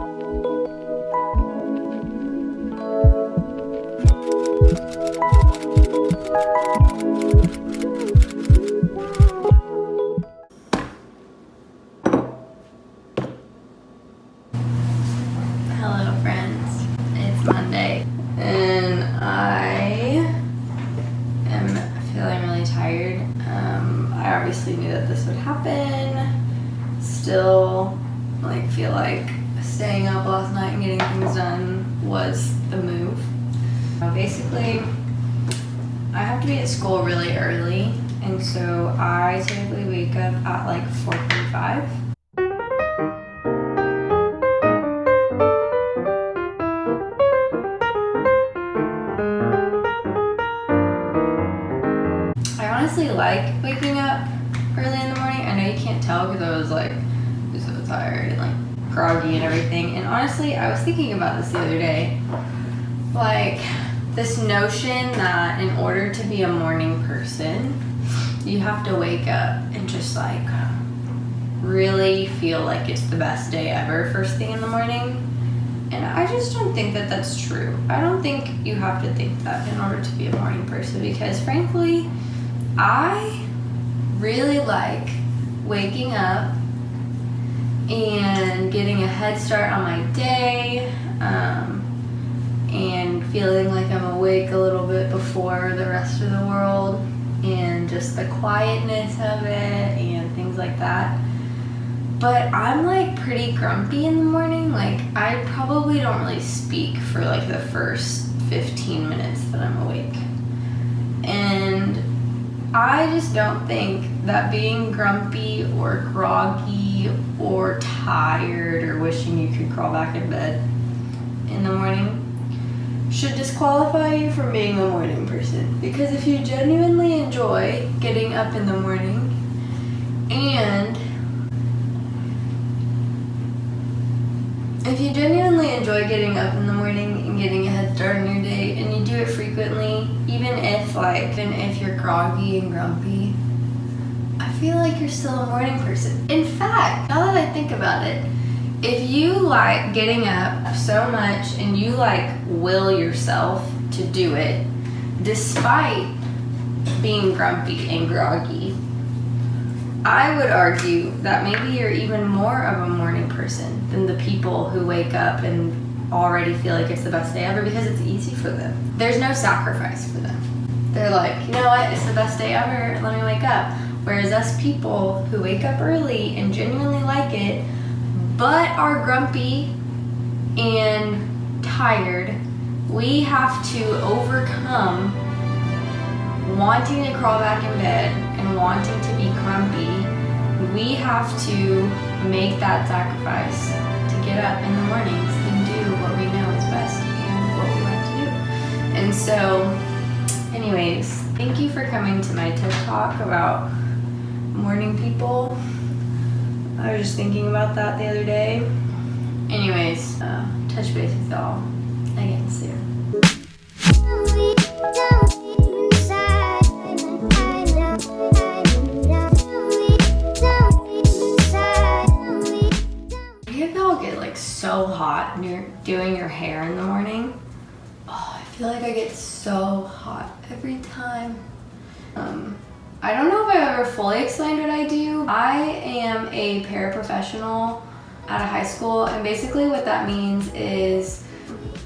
Hello friends, it's Monday and I am feeling really tired. I obviously knew that this would happen. Still feel like staying up last night and getting things done was the move. Basically, I have to be at school really early, and so I typically wake up at like 4:45. I honestly like waking up early in the morning. I know you can't tell because I was just so tired and groggy and everything. And honestly, I was thinking about this the other day. This notion that in order to be a morning person, you have to wake up and just really feel like it's the best day ever first thing in the morning. And I just don't think that that's true. I don't think you have to think that in order to be a morning person, because frankly, I really like waking up and getting a head start on my day, and feeling like I'm awake a little bit before the rest of the world, and just the quietness of it and things like that. But I'm pretty grumpy in the morning. I probably don't really speak for the first 15 minutes that I'm awake. And I just don't think that being grumpy or groggy or tired or wishing you could crawl back in bed in the morning should disqualify you from being a morning person. Because if you genuinely enjoy getting up in the morning and getting a head start on your day, and you do it frequently, even if you're groggy and grumpy, I feel like you're still a morning person. In fact, now that I think about it, if you like getting up so much and you will yourself to do it, despite being grumpy and groggy, I would argue that maybe you're even more of a morning person than the people who wake up and already feel like it's the best day ever because it's easy for them. There's no sacrifice for them. They're you know what, it's the best day ever, let me wake up. Whereas us people who wake up early and genuinely like it, but are grumpy and tired, we have to overcome wanting to crawl back in bed and wanting to be grumpy. We have to make that sacrifice to get up in the mornings and do what we know is best and what we like to do. And so, anyways, thank you for coming to my TED Talk about morning people. I was just thinking about that the other day. Anyways, touch base with y'all again soon. So hot when you're doing your hair in the morning. I feel like I get so hot every time. I don't know if I've ever fully explained what I do. I am a paraprofessional at a high school, and basically what that means is,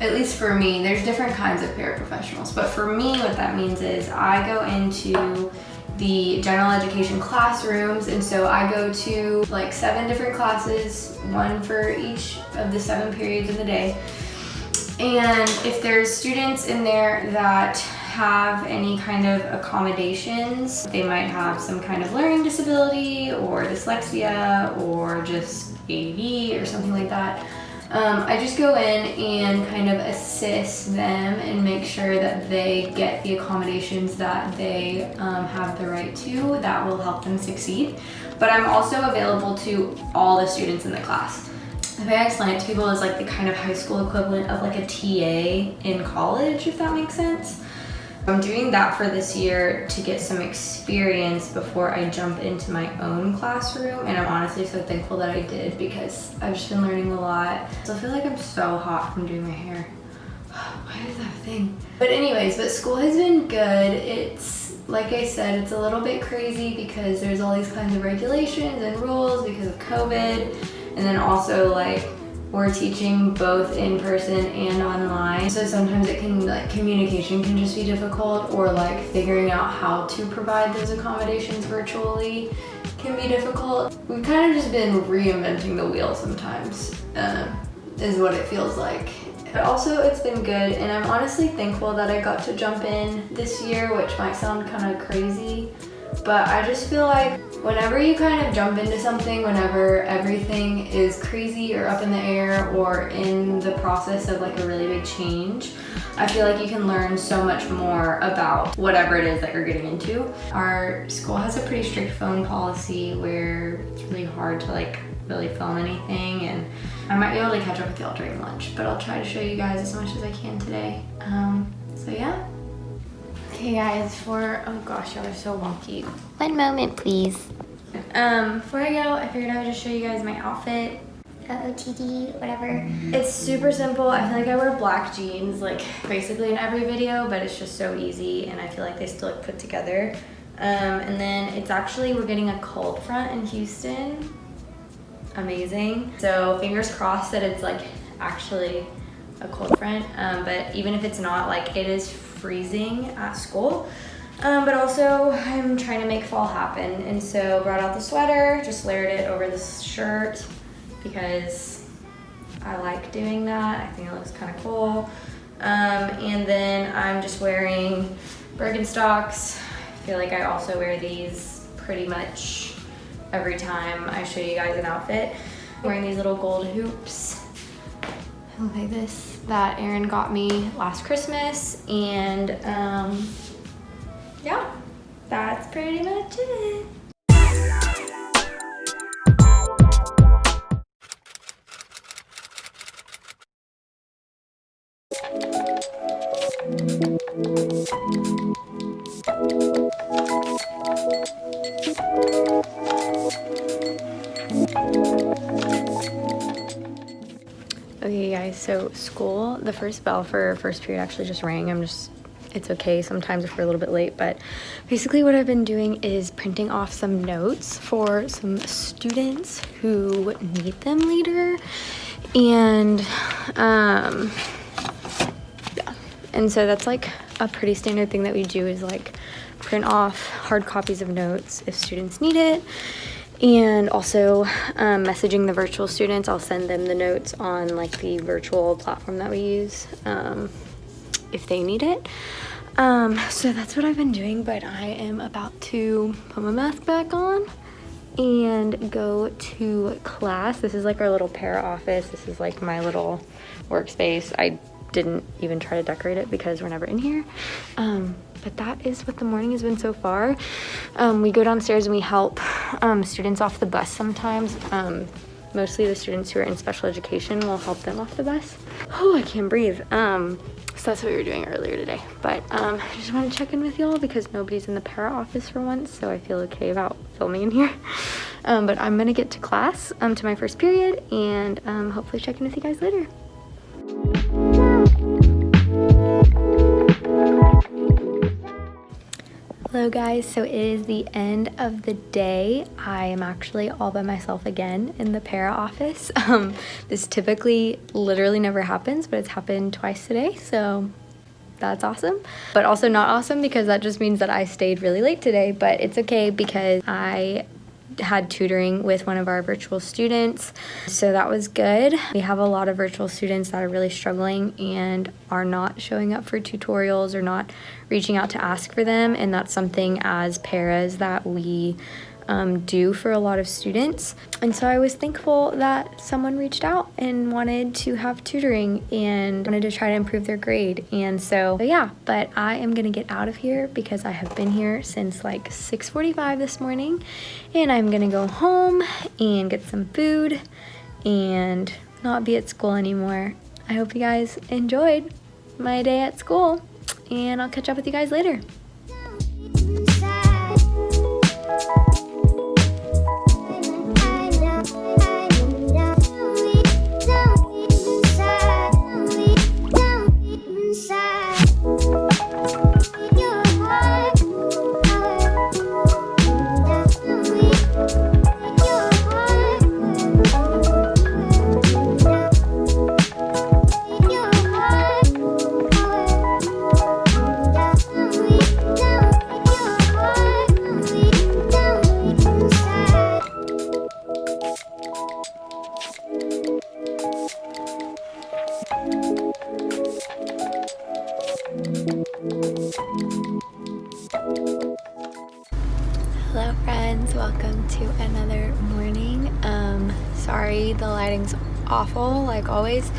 at least for me, there's different kinds of paraprofessionals, but for me what that means is I go into the general education classrooms, and so I go to 7 different classes, one for each of the 7 periods in the day. And if there's students in there that have any kind of accommodations, they might have some kind of learning disability or dyslexia or just ADD or something like that, I just go in and kind of assist them and make sure that they get the accommodations that they have the right to that will help them succeed. But I'm also available to all the students in the class. The way I explain it to people is the kind of high school equivalent of a TA in college, if that makes sense. I'm doing that for this year to get some experience before I jump into my own classroom, and I'm honestly so thankful that I did because I've just been learning a lot. I still feel like I'm so hot from doing my hair. Why is that a thing? But anyways, school has been good. It's, like I said, it's a little bit crazy because there's all these kinds of regulations and rules because of COVID, and then also like we're teaching both in person and online. So sometimes it can, like, communication can just be difficult, or like figuring out how to provide those accommodations virtually can be difficult. We've kind of just been reinventing the wheel sometimes, is what it feels like. But also it's been good, and I'm honestly thankful that I got to jump in this year, which might sound kind of crazy, but I just feel like whenever you kind of jump into something, whenever everything is crazy or up in the air or in the process of like a really big change, I feel like you can learn so much more about whatever it is that you're getting into. Our school has a pretty strict phone policy where it's really hard to like really film anything, and I might be able to catch up with y'all during lunch, but I'll try to show you guys as much as I can today. So yeah. Okay guys, oh gosh, y'all are so wonky. One moment, please. Before I go, I figured I would just show you guys my outfit. OOTD, whatever. It's super simple. I feel like I wear black jeans like basically in every video, but it's just so easy, and I feel like they still look put together. And then it's actually, we're getting a cold front in Houston. Amazing. So fingers crossed that it's like actually a cold front, but even if it's not, like, it is freezing at school. But also I'm trying to make fall happen, and so brought out the sweater, just layered it over this shirt because I like doing that. I think it looks kind of cool. And then I'm just wearing Birkenstocks. I feel like I also wear these pretty much every time I show you guys an outfit. I'm wearing these little gold hoops like this that Aaron got me last Christmas, and yeah, that's pretty much it. Okay guys, so school, the first bell for first period actually just rang. It's okay sometimes if we're a little bit late, but basically what I've been doing is printing off some notes for some students who need them later. And yeah, and so that's like a pretty standard thing that we do, is like print off hard copies of notes if students need it. And also messaging the virtual students, I'll send them the notes on like the virtual platform that we use if they need it. So that's what I've been doing, but I am about to put my mask back on and go to class. This is like our little para office. This is like my little workspace. I didn't even try to decorate it because we're never in here. But that is what the morning has been so far. We go downstairs and we help students off the bus sometimes. Mostly the students who are in special education, will help them off the bus. Oh, I can't breathe. So that's what we were doing earlier today. But I just want to check in with y'all because nobody's in the para office for once, so I feel okay about filming in here. But I'm gonna get to class, to my first period, and hopefully check in with you guys later. Hello guys, so it is the end of the day. I am actually all by myself again in the para office. This typically literally never happens, but it's happened twice today, so that's awesome. But also not awesome because that just means that I stayed really late today, but it's okay because I had tutoring with one of our virtual students, so that was good. We have a lot of virtual students that are really struggling and are not showing up for tutorials or not reaching out to ask for them, and that's something as paras that we do for a lot of students. And so I was thankful that someone reached out and wanted to have tutoring and wanted to try to improve their grade. And so yeah, but I am gonna get out of here because I have been here since like 6:45 this morning, and I'm gonna go home and get some food and not be at school anymore. I hope you guys enjoyed my day at school, and I'll catch up with you guys later. Hello friends, welcome to another morning. Sorry the lighting's awful like always.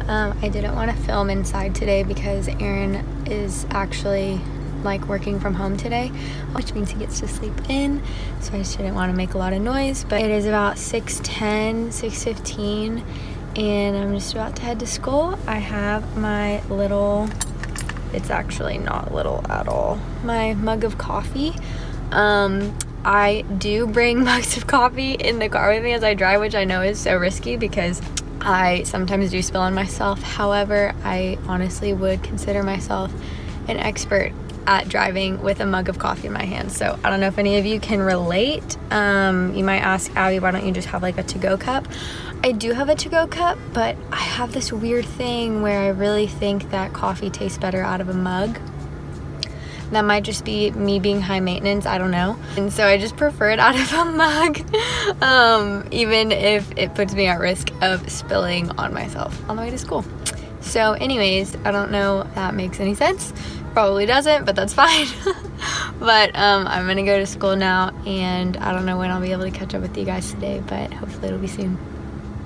I didn't want to film inside today because Aaron is actually like working from home today, which means he gets to sleep in, so I just didn't want to make a lot of noise. But it is about 6:10, 6:15, and I'm just about to head to school. I have my little, it's actually not little at all, my mug of coffee. I do bring mugs of coffee in the car with me as I drive, which I know is so risky because I sometimes do spill on myself. However, I honestly would consider myself an expert at driving with a mug of coffee in my hand. So I don't know if any of you can relate. You might ask, Abby, why don't you just have like a to-go cup? I do have a to-go cup, but I have this weird thing where I really think that coffee tastes better out of a mug. That might just be me being high maintenance, I don't know. And so I just prefer it out of a mug, even if it puts me at risk of spilling on myself on the way to school. So anyways, I don't know if that makes any sense. Probably doesn't, but that's fine. But I'm gonna go to school now, and I don't know when I'll be able to catch up with you guys today, but hopefully it'll be soon.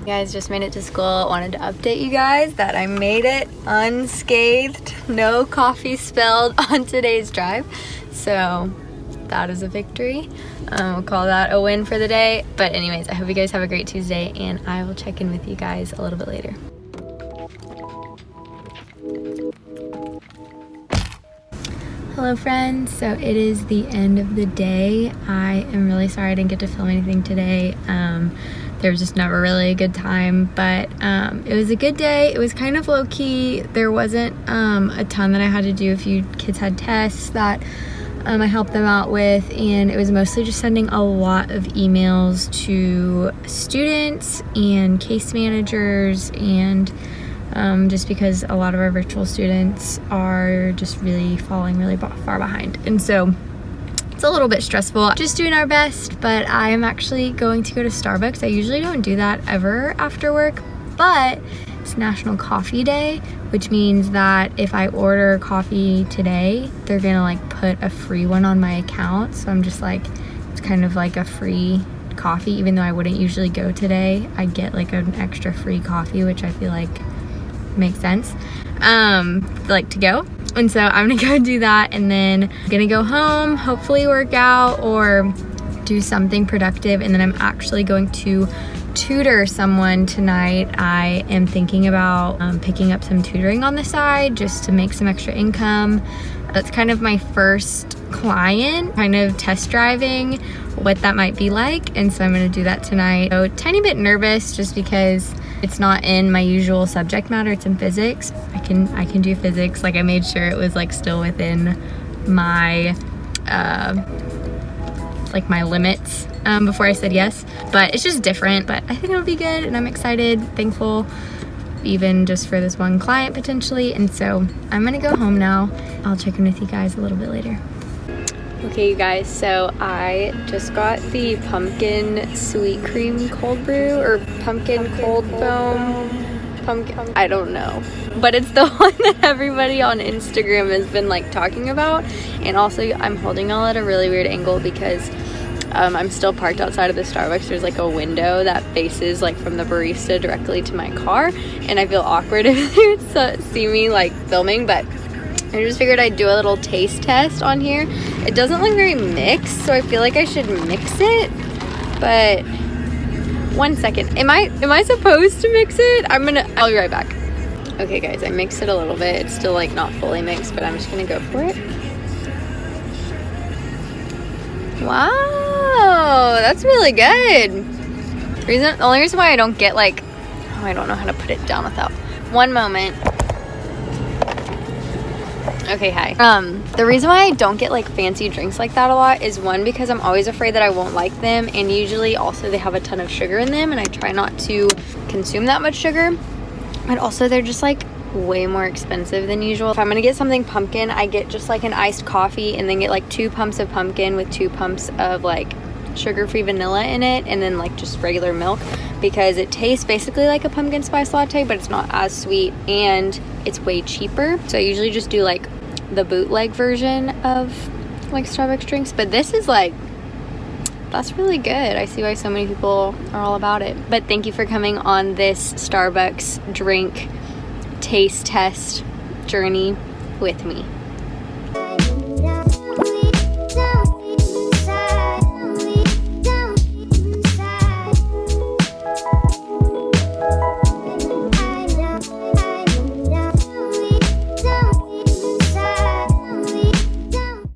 You guys, just made it to school. Wanted to update you guys that I made it unscathed. No coffee spilled on today's drive. So that is a victory. We'll call that a win for the day. But anyways, I hope you guys have a great Tuesday, and I will check in with you guys a little bit later. Hello friends, so it is the end of the day. I am really sorry I didn't get to film anything today. There was just never really a good time, but it was a good day. It was kind of low-key. There wasn't a ton that I had to do. A few kids had tests that I helped them out with, and it was mostly just sending a lot of emails to students and case managers, and just because a lot of our virtual students are just really falling really far behind. And so it's a little bit stressful. Just doing our best, but I am actually going to go to Starbucks. I usually don't do that ever after work, but it's National Coffee Day, which means that if I order coffee today, they're gonna like put a free one on my account. So I'm just like, it's kind of like a free coffee, even though I wouldn't usually go today. I get like an extra free coffee, which I feel like makes sense, like to go. And so I'm gonna go do that, and then I'm gonna go home, hopefully work out or do something productive, and then I'm actually going to tutor someone tonight. I am thinking about picking up some tutoring on the side just to make some extra income. That's kind of my first client, kind of test driving what that might be like, and so I'm gonna do that tonight. So a tiny bit nervous just because it's not in my usual subject matter. It's in physics. I can do physics. Like I made sure it was like still within my like my limits before I said yes. But it's just different. But I think it'll be good, and I'm excited, thankful, even just for this one client potentially. And so I'm gonna go home now. I'll check in with you guys a little bit later. Okay, you guys, so I just got the pumpkin sweet cream cold brew, or pumpkin cold foam, pumpkin, I don't know. But it's the one that everybody on Instagram has been like talking about. And also I'm holding all at a really weird angle because I'm still parked outside of the Starbucks. There's like a window that faces like from the barista directly to my car. And I feel awkward if you see me like filming, but I just figured I'd do a little taste test on here. It doesn't look very mixed, so I feel like I should mix it. But 1 second. Am I supposed to mix it? I'll be right back. Okay guys, I mixed it a little bit. It's still like not fully mixed, but I'm just gonna go for it. Wow, that's really good. The only reason why I don't get like, oh, I don't know how to put it down without, one moment. Okay, hi. The reason why I don't get like fancy drinks like that a lot is one, because I'm always afraid that I won't like them, and usually also they have a ton of sugar in them and I try not to consume that much sugar, but also they're just like way more expensive than usual. If I'm gonna get something pumpkin, I get just like an iced coffee and then get like 2 pumps of pumpkin with 2 pumps of like sugar-free vanilla in it, and then like just regular milk, because it tastes basically like a pumpkin spice latte, but it's not as sweet and it's way cheaper. So I usually just do like the bootleg version of like Starbucks drinks, but this is like, that's really good. I see why so many people are all about it. But thank you for coming on this Starbucks drink taste test journey with me.